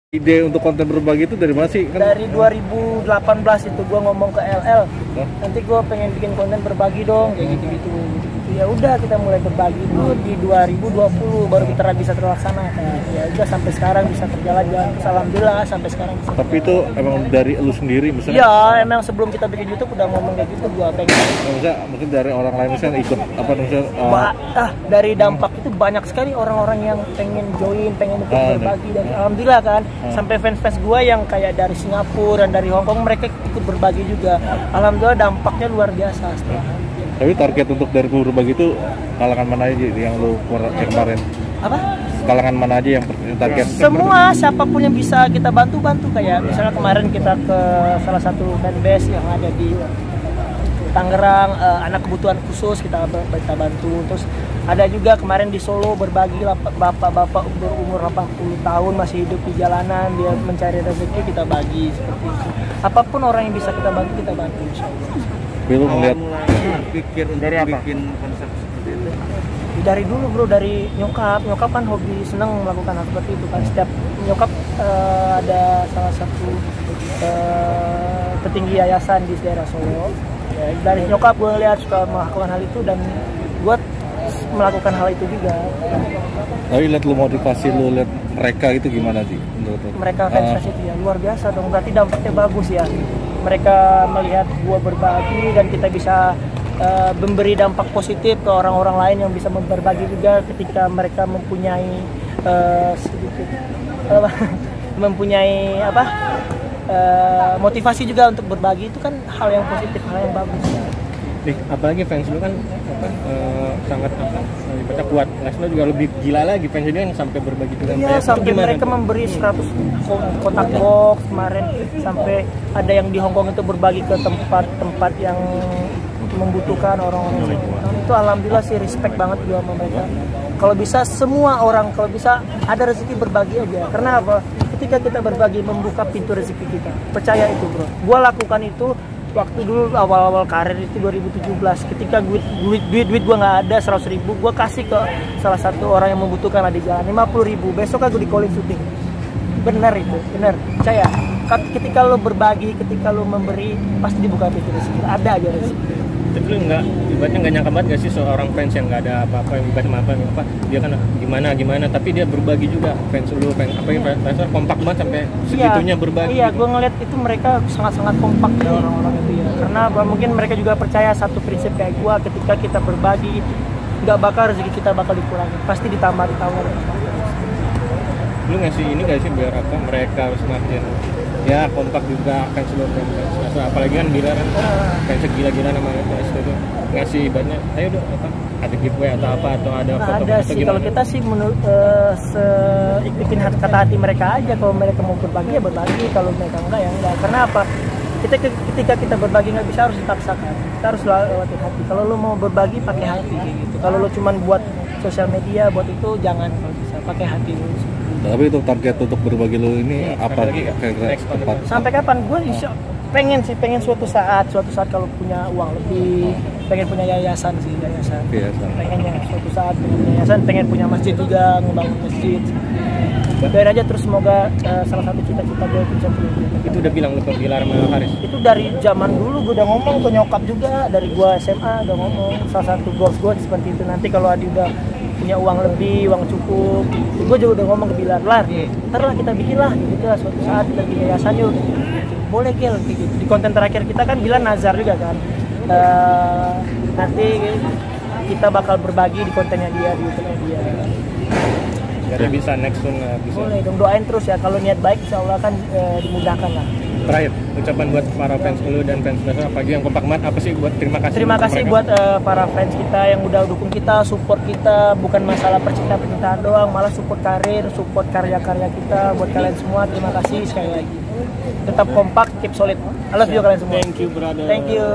Ide untuk konten berbagi itu dari mana sih? Dari 2018 itu gue ngomong ke LL, nanti gue pengen bikin konten berbagi dong, kayak gitu-gitu. Ya udah kita mulai berbagi itu di 2020 baru kita bisa terlaksana. Ya udah sampai sekarang bisa terjalan, alhamdulillah sampai sekarang bisa. Tapi itu emang dari lu sendiri misalnya? Iya, emang sebelum kita bikin YouTube udah ngomong kayak gitu, gue pengen. Misalnya mungkin dari orang lain misalnya ikut apa misalnya? Dari dampak itu banyak sekali orang-orang yang pengen join, pengen ikut berbagi, dan alhamdulillah kan sampai fans-fans gue yang kayak dari Singapura dan dari Hong Kong mereka ikut berbagi juga. Alhamdulillah dampaknya luar biasa setelah. Tapi target untuk dari berbagi itu kalangan mana aja yang lu kemarin? Apa? Kalangan mana aja yang target? Semua, siapapun yang bisa kita bantu kayak misalnya kemarin kita ke salah satu fanbase yang ada di Tangerang, anak kebutuhan khusus kita bantu. Terus ada juga kemarin di Solo berbagi bapak-bapak berumur 80 tahun masih hidup di jalanan, dia mencari rezeki, kita bagi seperti itu. Apapun orang yang bisa kita bantu insya Allah. Lu melihat pikir untuk bikin konsep seperti itu? Dari dulu bro, dari nyokap kan hobi seneng melakukan hal seperti itu kan. Setiap nyokap ada salah satu petinggi yayasan di daerah Solo. Ya, dari nyokap gue lihat suka melakukan hal itu dan gue melakukan hal itu juga. Tapi lihat lu motivasi lu lihat mereka itu gimana sih? Mereka fans itu ya luar biasa dong. Berarti dampaknya bagus ya. Mereka melihat gue berbagi dan kita bisa memberi dampak positif ke orang-orang lain yang bisa berbagi juga ketika mereka mempunyai motivasi juga untuk berbagi. Itu kan hal yang positif, hal yang bagus. Apalagi fans lu kan sangat kuat. Lesno juga lebih gila lagi, fans dia yang sampai berbagi dengan iya, sampai mereka memberi 100 kotak box kemarin, sampai ada yang di Hongkong itu berbagi ke tempat-tempat yang membutuhkan orang-orang. Itu alhamdulillah sih, respect banget juga sama mereka. Kalau bisa semua orang, kalau bisa ada rezeki berbagi aja. Karena apa? Ketika kita berbagi membuka pintu rezeki kita. Percaya itu bro. Gua lakukan itu waktu dulu awal-awal karir itu 2017, ketika duit gue nggak ada 100.000, gue kasih ke salah satu orang yang membutuhkan di jalan 50.000, besok gue di calling syuting. Benar itu, benar, percaya. Ketika lo berbagi, ketika lo memberi, pasti dibuka pintu rezeki, ada aja rezeki. Tapi lu ibaratnya nggak nyangka banget gak sih seorang fans yang nggak ada apa-apa, yang ibaratnya apa dia kan gimana, tapi dia berbagi juga, fans kompak banget sampai segitunya berbagi. Iya, gue ngeliat itu mereka sangat-sangat kompak ya orang-orang itu ya. Karena mungkin mereka juga percaya satu prinsip kayak gue, ketika kita berbagi nggak bakal rezeki kita bakal dikurangi, pasti ditambah. Lu ngasih ini gak sih biar apa mereka harus makin ya kompak juga, fans lu apalagi kan bila kan fans gila-gila namanya fans itu ngasih ibaratnya ayo dong ada giveaway atau apa atau ada foto ada sih gimana? Kalau kita sih menurut ikutin kata hati mereka aja. Kalau mereka mau berbagi ya berbagi, kalau mereka enggak ya enggak. Karena apa? Ketika kita berbagi nggak bisa harus dipaksakan, kita harus lewati hati. Kalau lo mau berbagi pakai hati gitu. Kalau lo cuman buat sosial media buat itu jangan, kalau bisa pakai hati lo. Tapi untuk target untuk berbagi lu ini apa kira-kira tempat? Sampai kapan? Gue pengen suatu saat kalau punya uang lebih, pengen punya yayasan. Pengennya suatu saat punya yayasan, pengen punya masjid juga, ngebangun masjid. Doain aja terus, semoga salah satu cita-cita gue bisa terwujud. Itu udah bilang lu ke Bilar sama Haris? Itu dari zaman dulu gue udah ngomong ke nyokap juga, dari gue SMA udah ngomong. Salah satu goals gue seperti itu, nanti kalau Adi udah punya uang lebih, uang cukup, gue juga udah ngomong ke Bilar, ntar lah kita bikin lah gitu lah, suatu saat kita bikin yayasan yuk. Boleh Gil, gitu. Di konten terakhir kita kan Bilar nazar juga kan, nanti kita bakal berbagi di kontennya dia, di YouTube-nya dia. Jadi bisa next one bisa. Boleh dong, doain terus ya, kalau niat baik insya Allah kan dimudahkan lah. Terakhir, ucapan buat para fans lu dan fans Lesno apalagi yang kompak banget, apa sih buat terima kasih buat para fans kita yang udah dukung kita, support kita, bukan masalah percintaan doang, malah support karir, support karya-karya kita. Buat kalian semua terima kasih sekali lagi. Tetap kompak, keep solid. I love you kalian semua. Thank you brother. Thank you.